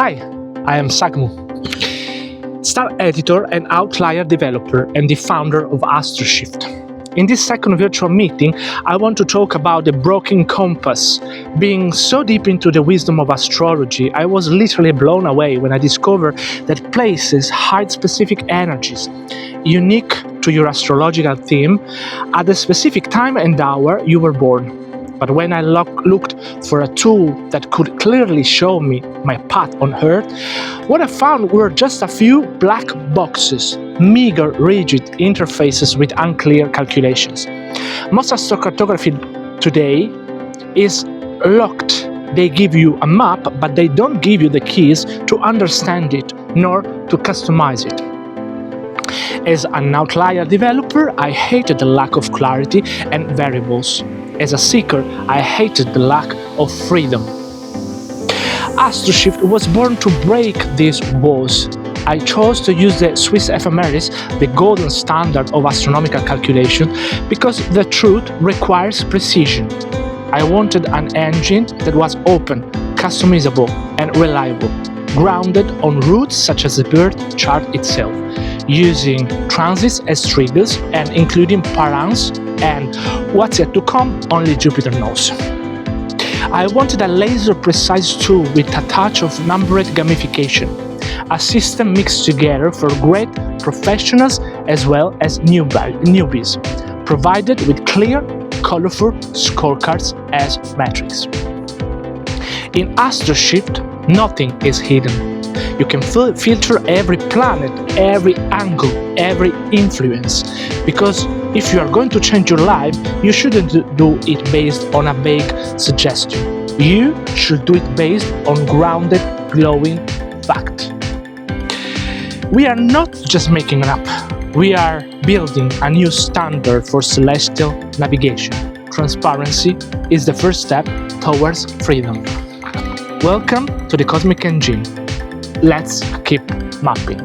Hi, I am Sagmu, star editor and outlier developer and the founder of AstroShift. In this second virtual meeting, I want to talk about the broken compass. Being so deep into the wisdom of astrology, I was literally blown away when I discovered that places hide specific energies, unique to your astrological theme, at the specific time and hour you were born. But when I looked for a tool that could clearly show me my path on Earth, what I found were just a few black boxes, meager, rigid interfaces with unclear calculations. Most astrocartography today is locked. They give you a map, but they don't give you the keys to understand it, nor to customize it. As an outlier developer, I hated the lack of clarity and variables. As a seeker, I hated the lack of freedom. AstroShift was born to break these walls. I chose to use the Swiss Ephemeris, the golden standard of astronomical calculation, because the truth requires precision. I wanted an engine that was open, customizable, and reliable, grounded on roots such as the birth chart itself, using transits as triggers and including Parans, and what's yet to come, only Jupiter knows. I wanted a laser-precise tool with a touch of numbered gamification, a system mixed together for great professionals as well as newbies, provided with clear, colorful scorecards as metrics. In AstroShift, nothing is hidden. You can filter every planet, every angle, every influence, because if you are going to change your life, you shouldn't do it based on a vague suggestion. You should do it based on grounded, glowing fact. We are not just making an app. We are building a new standard for celestial navigation. Transparency is the first step towards freedom. Welcome to the Cosmic Engine. Let's keep mapping.